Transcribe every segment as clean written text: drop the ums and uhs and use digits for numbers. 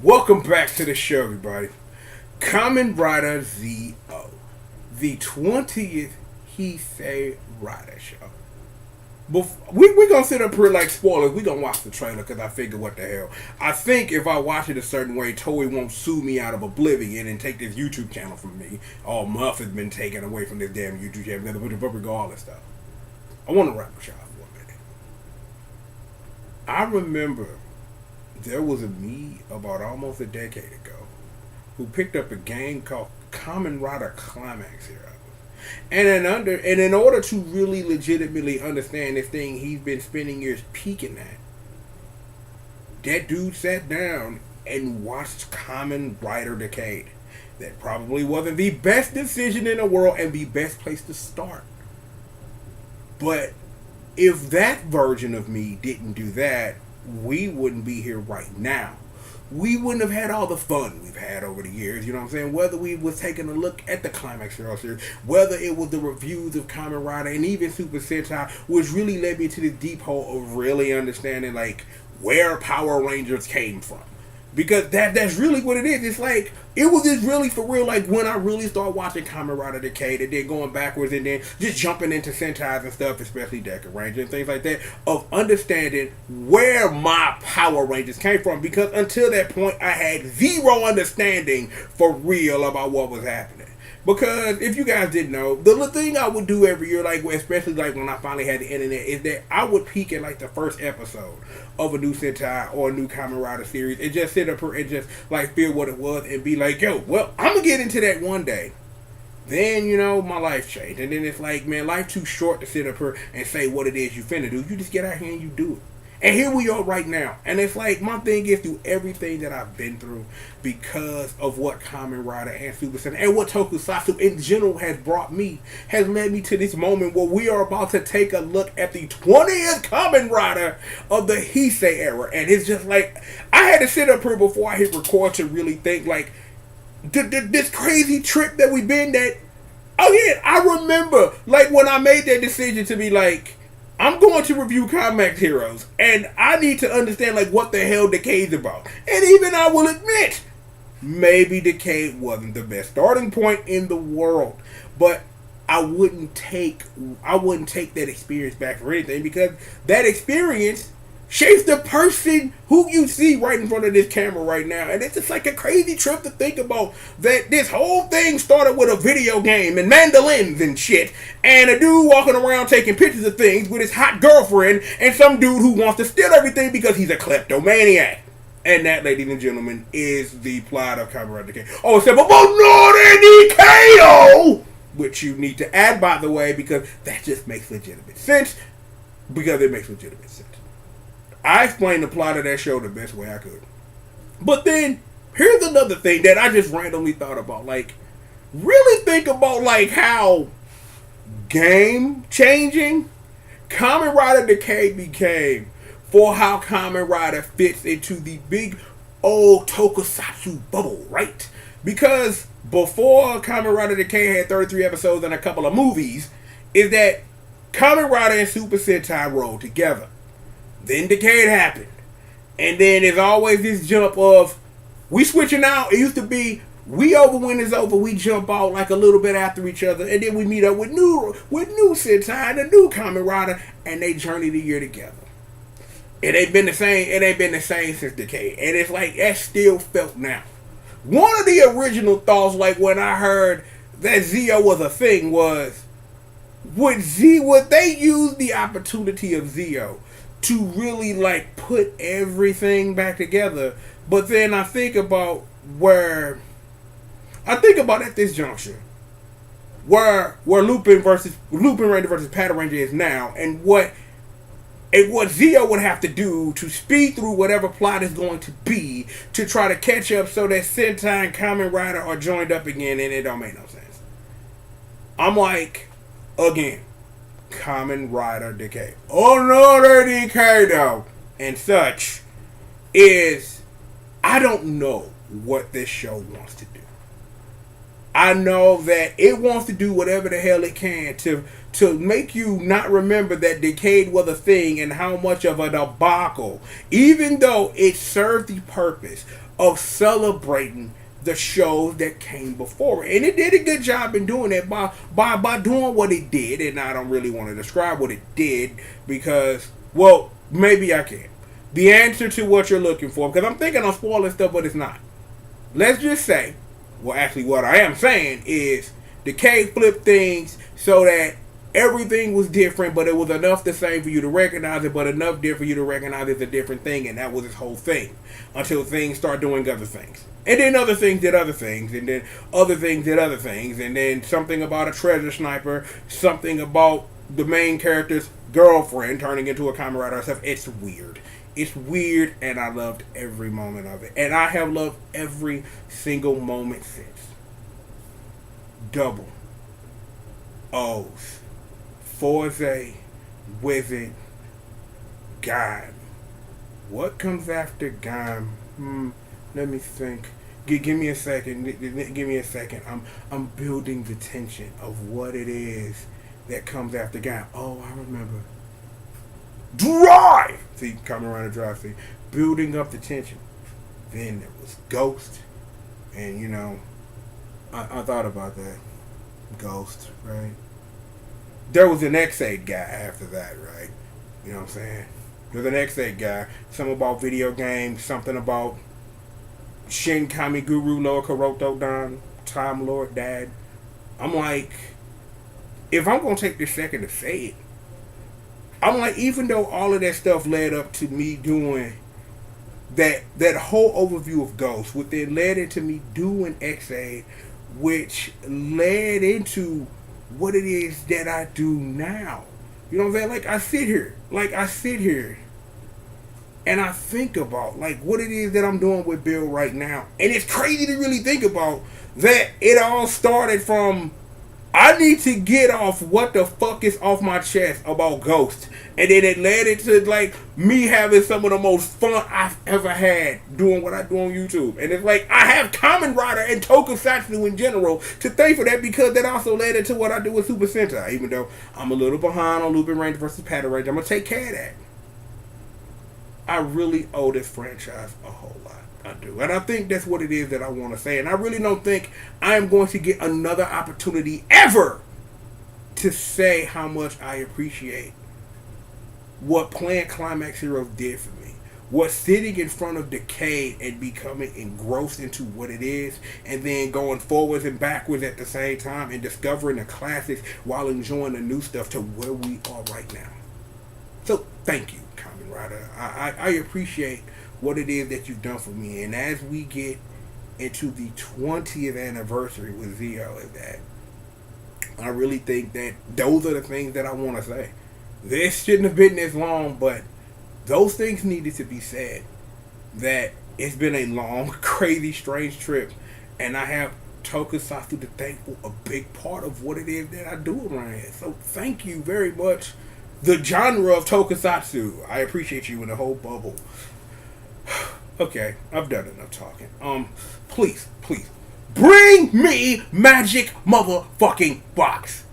Welcome back to the show, everybody. Kamen Rider Z.O. The 20th Heisei Rider show. We're going to sit up here like spoilers. We're going to watch the trailer because I figure what the hell. I think if I watch it a certain way, Toei won't sue me out of oblivion and take this YouTube channel from me. All Muff has been taken away from this damn YouTube channel because of all this stuff. I want to wrap with y'all for a minute. I remember there was a me about almost a decade ago who picked up a game called Kamen Rider Climax Heroes. And in order to really legitimately understand this thing he's been spending years peeking at, that dude sat down and watched Kamen Rider Decade. That probably wasn't the best decision in the world and the best place to start. But if that version of me didn't do that, we wouldn't be here right now. We wouldn't have had all the fun we've had over the years, you know what I'm saying? Whether we was taking a look at the Climax Hero series, whether it was the reviews of Kamen Rider and even Super Sentai, which really led me to this deep hole of really understanding like where Power Rangers came from. Because that's really what it is. It's like, it was just really for real, like when I really started watching Kamen Rider Decade and then going backwards and then just jumping into Sentais and stuff, especially Deca Ranger and things like that, of understanding where my Power Rangers came from. Because until that point, I had zero understanding for real about what was happening. Because if you guys didn't know, the thing I would do every year, like especially like when I finally had the internet, is that I would peek at like the first episode of a new Sentai or a new Kamen Rider series and just sit up here and just like feel what it was and be like, yo, well, I'm gonna get into that one day. Then, you know, my life changed. And then it's like, man, life too short to sit up here and say what it is you finna do. You just get out here and you do it. And here we are right now. And it's like, my thing is through everything that I've been through because of what Kamen Rider and Super Sentai and what Tokusatsu in general has brought me, has led me to this moment where we are about to take a look at the 20th Kamen Rider of the Heisei era. And it's just like, I had to sit up here before I hit record to really think like, this crazy trip that we've been that, oh yeah, I remember like when I made that decision to be like, I'm going to review Climax Heroes, and I need to understand like what the hell Decade's about. And even I will admit, maybe Decade wasn't the best starting point in the world, but I wouldn't take that experience back for anything because that experience shapes the person who you see right in front of this camera right now. And it's just like a crazy trip to think about that this whole thing started with a video game and mandolins and shit and a dude walking around taking pictures of things with his hot girlfriend and some dude who wants to steal everything because he's a kleptomaniac. And that, ladies and gentlemen, is the plot of Kamen Rider Decade. Oh, except for Decado, which you need to add, by the way, because that just makes legitimate sense. Because it makes legitimate sense. I explained the plot of that show the best way I could. But then, here's another thing that I just randomly thought about. Like, really think about, like, how game-changing Kamen Rider Decade became for how Kamen Rider fits into the big old Tokusatsu bubble, right? Because before Kamen Rider Decade had 33 episodes and a couple of movies, is that Kamen Rider and Super Sentai rolled together. Then Decade happened. And then there's always this jump of, we switching out. It used to be, we over when it's over, we jump out like a little bit after each other. And then we meet up with new Sentai and a new Kamen Rider. And they journey the year together. It ain't been the same since Decade. And it's like, that still felt now. One of the original thoughts, like when I heard that Zio was a thing, was, would they use the opportunity of Zio to really like put everything back together? But then I think about at this juncture where Lupin Ranger versus Paddle Ranger is now, and what Zio would have to do to speed through whatever plot is going to be to try to catch up so that Sentai and Kamen Rider are joined up again, and it don't make no sense. I'm like, again, Kamen Rider Decade. Another Decado and such is, I don't know what this show wants to do. I know that it wants to do whatever the hell it can to make you not remember that Decade was a thing and how much of a debacle, even though it served the purpose of celebrating the shows that came before it. And it did a good job in doing it by doing what it did. And I don't really want to describe what it did because, well, maybe I can. The answer to what you're looking for, because I'm thinking I'm spoiling stuff, but it's not. Let's just say, well, actually, what I am saying is Decay flipped things so that everything was different, but it was enough the same for you to recognize it, but enough different for you to recognize it's a different thing, and that was his whole thing. Until things start doing other things. And then other things did other things, and then other things did other things, and then something about a treasure sniper, something about the main character's girlfriend turning into a Kamen Rider herself. It's weird. It's weird, and I loved every moment of it. And I have loved every single moment since. Double O's. Forze, Wizard, Gaim. What comes after Gaim? Let me think. Give me a second. Give me a second. I'm building the tension of what it is that comes after Gaim. Oh, I remember. Drive! See, coming around the drive. See, building up the tension. Then there was Ghost. And, you know, I thought about that. Ghost, right? There was an X8 guy after that, right? You know what I'm saying? There was an X8 guy. Something about video games. Something about Shin Kami Guru Lord Kuroto Dan, Time Lord Dad. I'm like, if I'm going to take this second to say it, I'm like, even though all of that stuff led up to me doing that whole overview of Ghost, which then led into me doing X8, which led into what it is that I do now. You know what I'm saying? Like I sit here and I think about like what it is that I'm doing with Bill right now. And it's crazy to really think about that it all started from I need to get off what the fuck is off my chest about Ghost. And then it led into like me having some of the most fun I've ever had doing what I do on YouTube. And it's like I have Kamen Rider and Tokusatsu in general to thank for that because that also led into what I do with Super Sentai. Even though I'm a little behind on Lupin Ranger versus Pattern Ranger, I'm going to take care of that. I really owe this franchise a whole lot. I do. And I think that's what it is that I want to say. And I really don't think I am going to get another opportunity ever to say how much I appreciate what playing Climax Heroes did for me. What sitting in front of Decade and becoming engrossed into what it is and then going forwards and backwards at the same time and discovering the classics while enjoying the new stuff to where we are right now. So thank you, Kamen Rider. I appreciate what it is that you've done for me. And as we get into the 20th anniversary with Zio and that, I really think that those are the things that I want to say. This shouldn't have been this long, but those things needed to be said. That it's been a long, crazy, strange trip. And I have Tokusatsu to thank for a big part of what it is that I do around here. So thank you very much. The genre of Tokusatsu. I appreciate you in the whole bubble. Okay, I've done enough talking. Please, bring me Magic Motherfucking Box.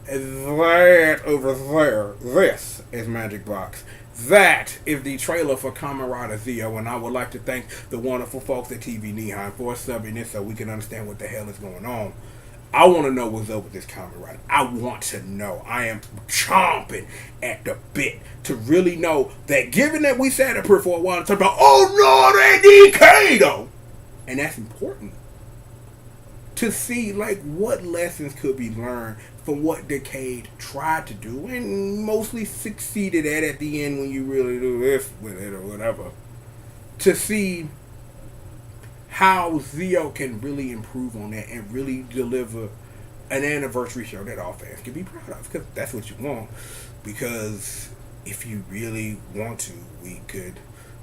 That over there, this is Magic Box. That is the trailer for Kamen Rider Zio, and I would like to thank the wonderful folks at TV Nihon for subbing it so we can understand what the hell is going on. I want to know what's up with this Kamen Rider. I want to know. I am chomping at the bit to really know that given that we sat up here for a while and talked about, oh no, that Decade, and that's important, to see like what lessons could be learned from what Decade tried to do and mostly succeeded at the end when you really do this with it or whatever. To see how Zio can really improve on that and really deliver an anniversary show that all fans can be proud of, because that's what you want. Because if you really want to, we could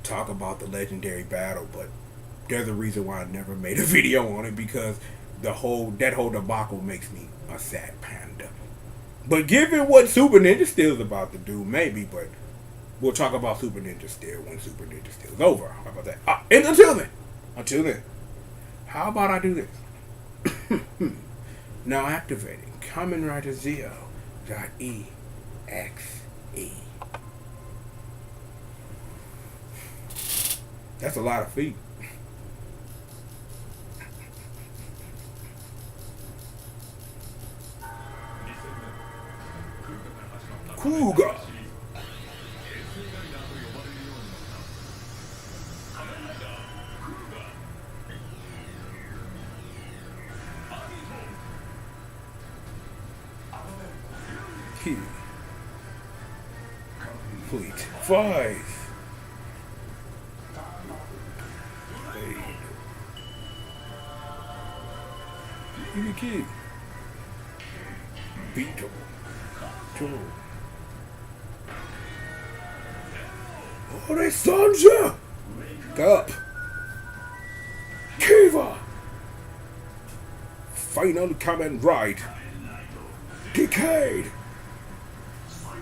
talk about the legendary battle, but there's a reason why I never made a video on it, because that whole debacle makes me a sad panda. But given what Super Ninja Steel is about to do, maybe, but we'll talk about Super Ninja Steel when Super Ninja Steel is over. How about that? And until then, how about I do this? Now activating Kamen Rider Zio.exe. That's a lot of feet. Kuga. Key. Complete. 5. Key. Beatable. 2. Ore Sanja! Wake up! Kiva! Final Kamen Ride! Decade!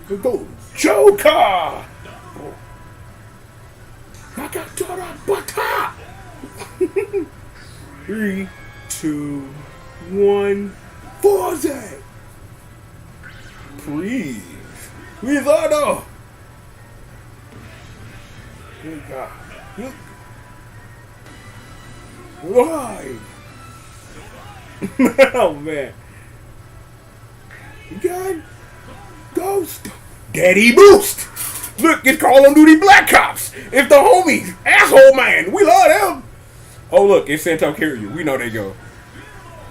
Go Joker! Nakatora Bata! 3, 2, 1, Forze! Breathe! Cuidado! Why? Oh man. God. Ghost. Daddy Boost. Look, it's Call of Duty Black Ops. It's the homies. Asshole man. We love them. Oh look, it's Santo Kiryu. We know they go.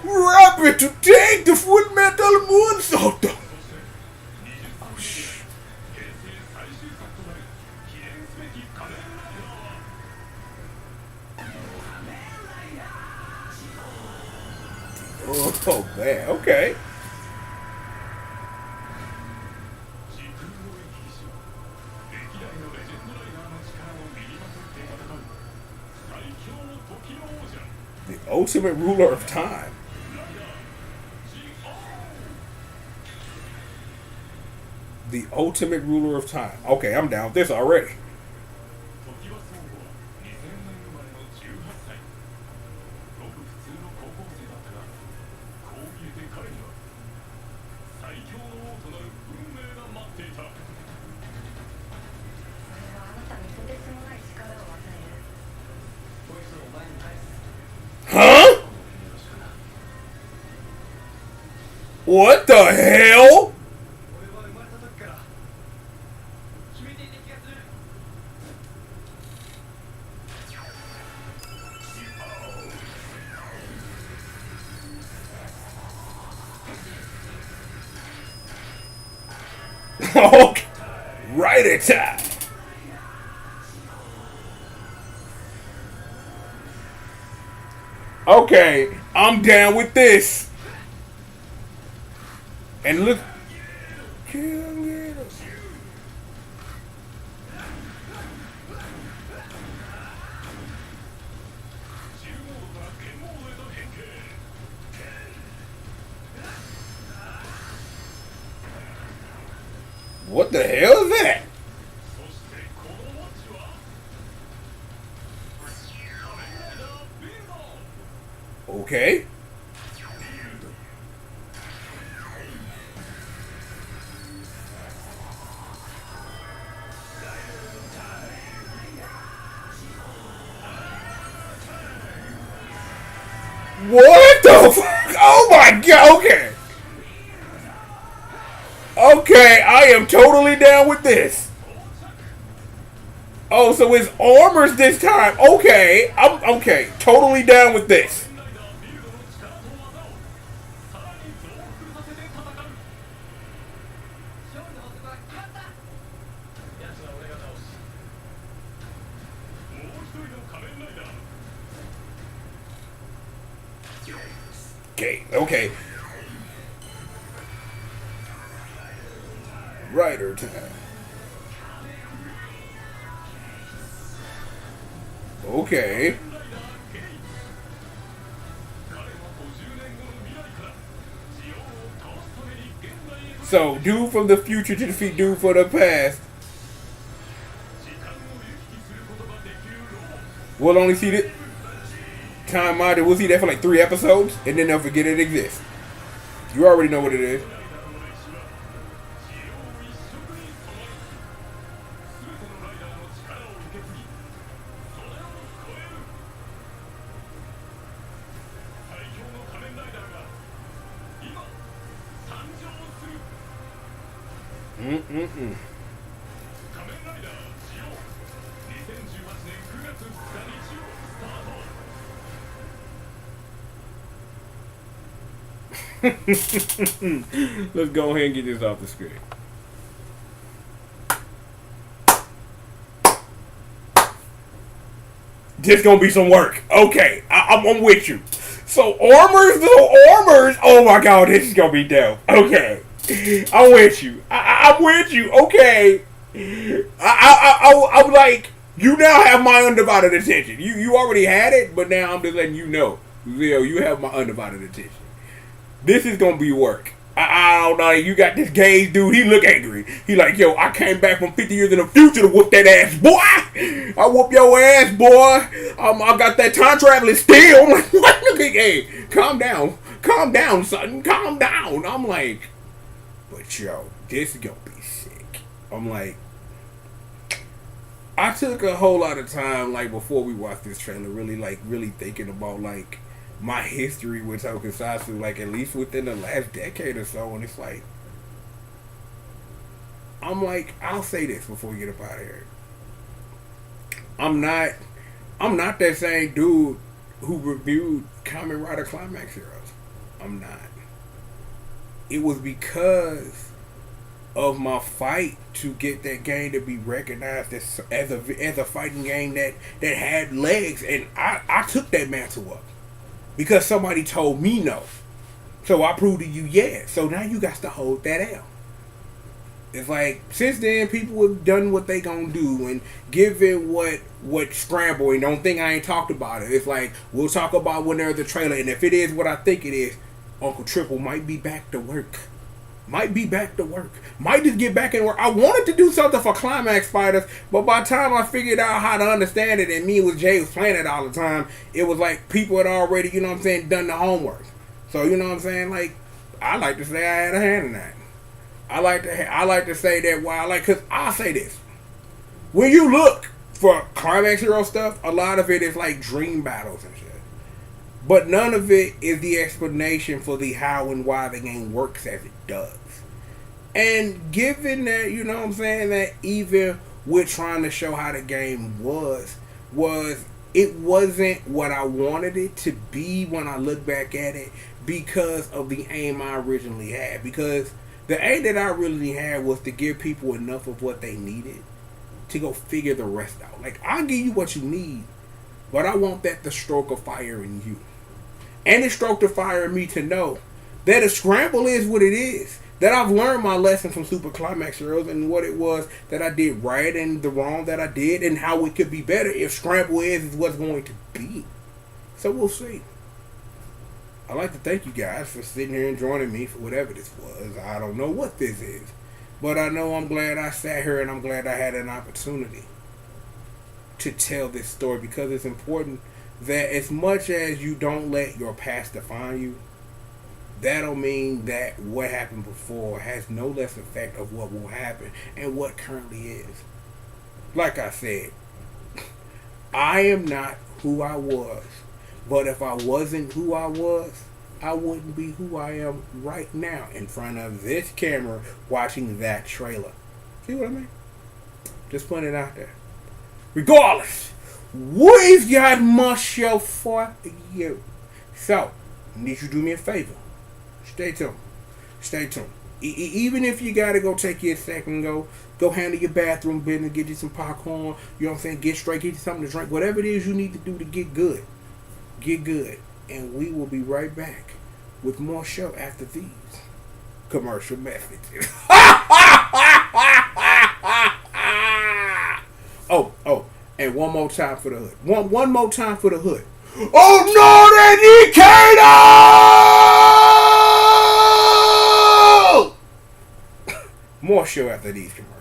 Rapid to take the full metal moonsault. Oh man, okay. The ultimate ruler of time. The ultimate ruler of time. Okay, I'm down with this already. Huh? What the hell? Okay. Right at time. Okay, I'm down with this. And look. What the hell is that? Okay. What the fuck? Oh my god, okay. Okay, I am totally down with this. Oh, so it's armors this time. Okay, I'm okay. Totally down with this. Okay. Rider time. Okay. So, dude from the future to defeat dude from the past. We'll only see the time minded. We'll see that for like 3 episodes, and then they'll forget it exists. You already know what it is. Let's go ahead and get this off the screen. This gonna be some work. Okay, I'm with you. So armors. Oh my god, this is gonna be dope. Okay, I'm with you. I'm with you. Okay, I'm like, you now have my undivided attention. You already had it, but now I'm just letting you know, Leo, you have my undivided attention. This is gonna be work. I don't know. You got this gay dude. He look angry. He like, yo, I came back from 50 years in the future to whoop that ass, boy. I whoop your ass, boy. I got that time traveling still. I'm like, what? Look at, hey, calm down, son, calm down. I'm like, but yo, this is gonna be sick. I'm like, I took a whole lot of time, like, before we watched this trailer, really thinking about, like, my history with Tokusatsu, like, at least within the last decade or so, and it's like, I'm like, I'll say this before we get up out of here. I'm not that same dude who reviewed Kamen Rider Climax Heroes. I'm not. It was because of my fight to get that game to be recognized as a fighting game that had legs, and I took that mantle up. Because somebody told me no. So I proved to you yes. So now you got to hold that out. It's like, since then, people have done what they gonna do. And given what Scramble, and don't think I ain't talked about it. It's like, we'll talk about when there's a trailer. And if it is what I think it is, Uncle Triple might be back to work. Might just get back in work. I wanted to do something for Climax Fighters, but by the time I figured out how to understand it, and me with Jay was playing it all the time, it was like people had already, you know what I'm saying, done the homework. So, you know what I'm saying, like, I like to say I had a hand in that. I like to say that because I'll say this. When you look for Climax Hero stuff, a lot of it is like dream battles and shit. But none of it is the explanation for the how and why the game works as it does. And given that, you know what I'm saying, that even with trying to show how the game was it wasn't what I wanted it to be when I look back at it because of the aim I originally had. Because the aim that I originally had was to give people enough of what they needed to go figure the rest out. Like, I'll give you what you need, but I want that to stroke a fire in you. And it stroked a fire in me to know that a Scramble is what it is. That I've learned my lesson from Super Climax Heroes and what it was that I did right and the wrong that I did and how it could be better if Scramble is what's going to be. So we'll see. I'd like to thank you guys for sitting here and joining me for whatever this was. I don't know what this is. But I know I'm glad I sat here and I'm glad I had an opportunity to tell this story, because it's important that as much as you don't let your past define you, that don't mean that what happened before has no less effect of what will happen and what currently is. Like I said, I am not who I was, but if I wasn't who I was, I wouldn't be who I am right now in front of this camera watching that trailer. See what I mean? Just putting it out there. Regardless, we've got more show for you. So, I need you to do me a favor. Stay tuned. Even if you gotta go take you a second, go handle your bathroom business, get you some popcorn, you know what I'm saying, get you something to drink, whatever it is you need to do to get good. Get good. And we will be right back with more show after these commercial messages. Oh, and one more time for the hood. One more time for the hood. Oh no, that Ikeda! More show after these commercials.